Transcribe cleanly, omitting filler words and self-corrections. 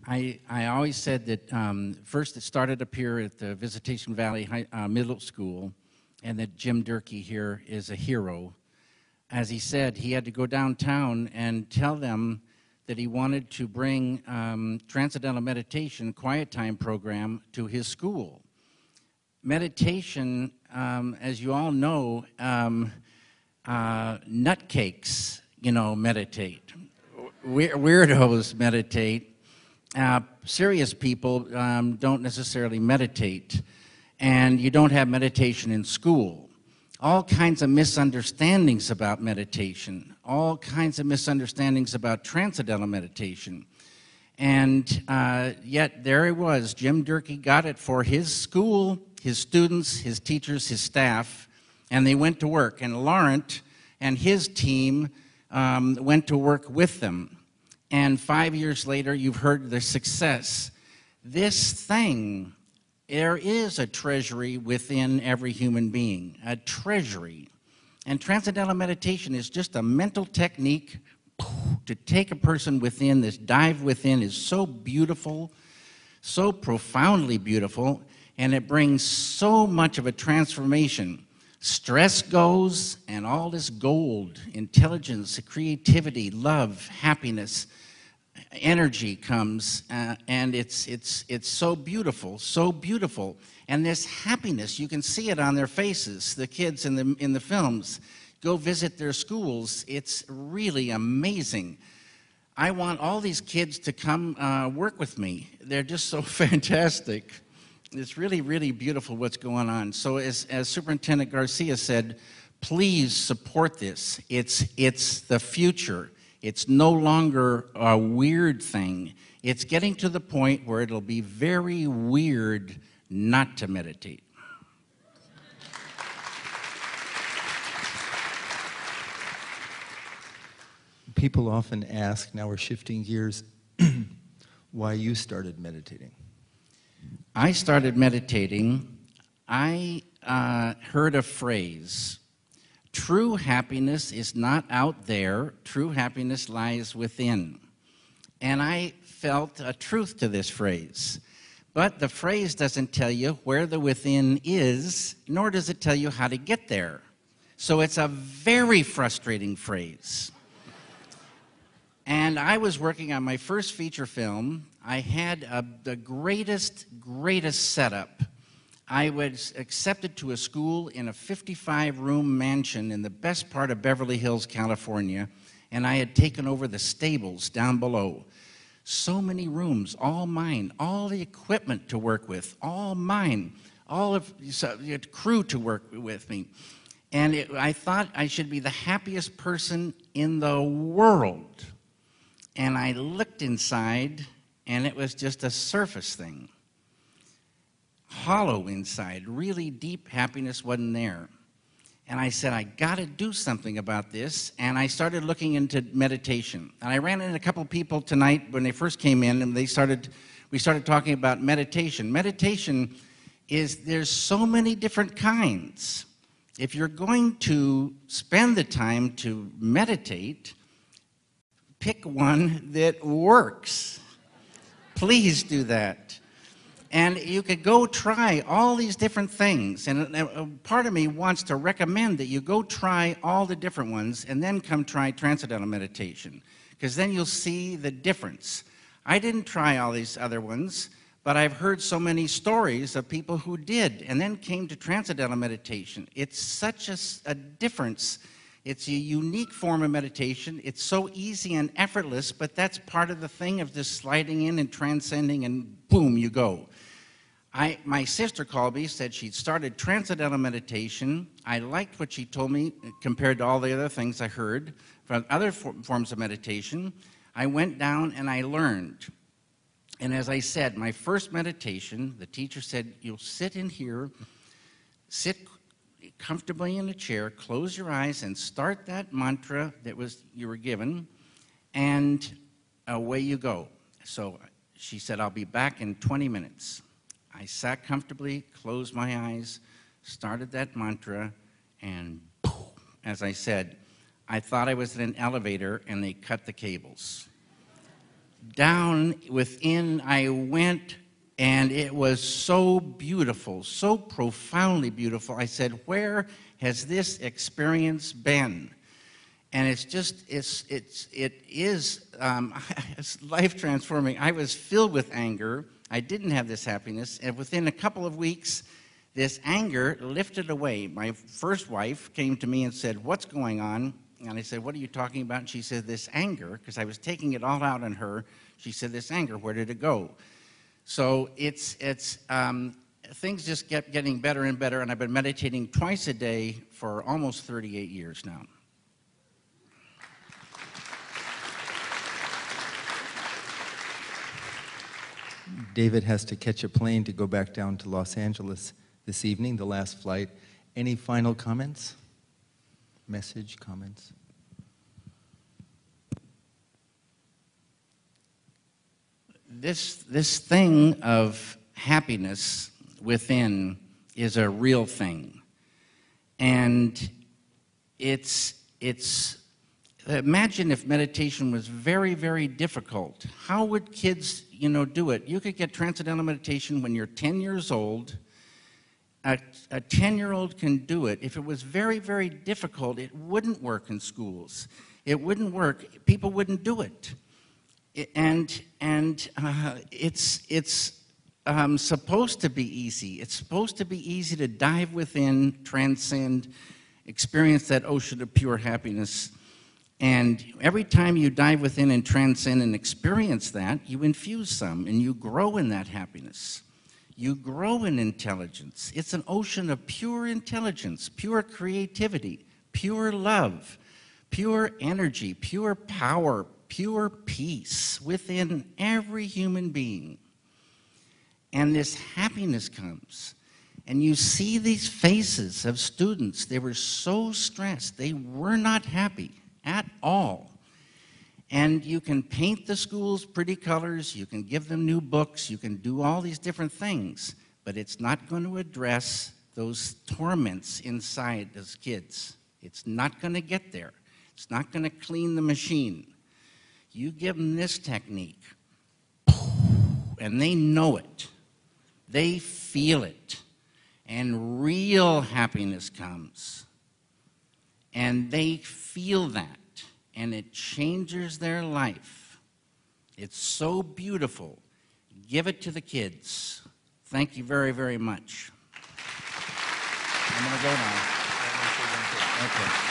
I always said that first it started up here at the Visitation Valley Middle School, and that Jim Durkee here is a hero. As he said, he had to go downtown and tell them that he wanted to bring Transcendental Meditation Quiet Time program to his school. Meditation, as you all know, nutcakes, meditate. Weirdos meditate. Serious people don't necessarily meditate, and you don't have meditation in school. All kinds of misunderstandings about meditation, all kinds of misunderstandings about transcendental meditation. And yet there it was. Jim Durkee got it for his school, his students, his teachers, his staff, and they went to work. And Laurent and his team went to work with them. And 5 years later, you've heard the success. This thing, there is a treasury within every human being, a treasury. And transcendental meditation is just a mental technique to take a person within. This dive within is so beautiful, so profoundly beautiful, and it brings so much of a transformation. Stress goes, and all this gold, intelligence, creativity, love, happiness, energy comes, and it's so beautiful, so beautiful. And this happiness, you can see it on their faces. The kids in the films, go visit their schools. It's really amazing. I want all these kids to come work with me. They're just so fantastic. It's really, really beautiful what's going on. So as Superintendent Garcia said, please support this. It's the future. It's no longer a weird thing. It's getting to the point where it'll be very weird not to meditate. People often ask, now we're shifting gears, why you started meditating. I started meditating. I heard a phrase, true happiness is not out there, true happiness lies within. And I felt a truth to this phrase. But the phrase doesn't tell you where the within is, nor does it tell you how to get there. So it's a very frustrating phrase. And I was working on my first feature film. I had the greatest setup. I was accepted to a school in a 55-room mansion in the best part of Beverly Hills, California, and I had taken over the stables down below. So many rooms, all mine, all the equipment to work with, all mine, all of the crew to work with me. And I thought I should be the happiest person in the world. And I looked inside, and it was just a surface thing. Hollow inside, really deep happiness wasn't there. And I said, I got to do something about this, and I started looking into meditation. And I ran into a couple people tonight when they first came in, and we started talking about meditation. Meditation is, there's so many different kinds. If you're going to spend the time to meditate, pick one that works. Please do that. And you could go try all these different things. And part of me wants to recommend that you go try all the different ones and then come try Transcendental Meditation, because then you'll see the difference. I didn't try all these other ones, but I've heard so many stories of people who did and then came to Transcendental Meditation. It's such a difference. It's a unique form of meditation. It's so easy and effortless, but that's part of the thing of just sliding in and transcending, and boom, you go. My sister called me, said she'd started Transcendental Meditation. I liked what she told me compared to all the other things I heard from other forms of meditation. I went down and I learned. And as I said, my first meditation, the teacher said, you'll sit in here, sit comfortably in a chair, close your eyes, and start that mantra that you were given, and away you go. So she said, I'll be back in 20 minutes. I sat comfortably, closed my eyes, started that mantra, and boom, as I said, I thought I was in an elevator and they cut the cables. down within I went, and it was so beautiful, so profoundly beautiful. I said, where has this experience been? And it's just, it is it's life transforming. I was filled with anger. I didn't have this happiness. And within a couple of weeks, this anger lifted away. My first wife came to me and said, what's going on? And I said, what are you talking about? And she said, this anger, because I was taking it all out on her. She said, this anger, where did it go? So things just kept getting better and better. And I've been meditating twice a day for almost 38 years now. David has to catch a plane to go back down to Los Angeles this evening, the last flight. Any final comments? Message, comments? This thing of happiness within is a real thing. And imagine if meditation was very, very difficult. How would kids, do it? You could get transcendental meditation when you're 10 years old. A 10-year-old can do it. If it was very, very difficult, it wouldn't work in schools. It wouldn't work. People wouldn't do it. It's supposed to be easy. It's supposed to be easy to dive within, transcend, experience that ocean of pure happiness. And every time you dive within and transcend and experience that, you infuse some, and you grow in that happiness. You grow in intelligence. It's an ocean of pure intelligence, pure creativity, pure love, pure energy, pure power, pure peace within every human being. And this happiness comes. And you see these faces of students. They were so stressed. They were not happy at all. And you can paint the schools pretty colors, you can give them new books, you can do all these different things, but it's not going to address those torments inside those kids. It's not going to get there. It's not going to clean the machine. You give them this technique, and they know it. They feel it. And real happiness comes. And they feel that, and it changes their life. It's so beautiful. Give it to the kids. Thank you very, very much. I'm going to go now. Okay.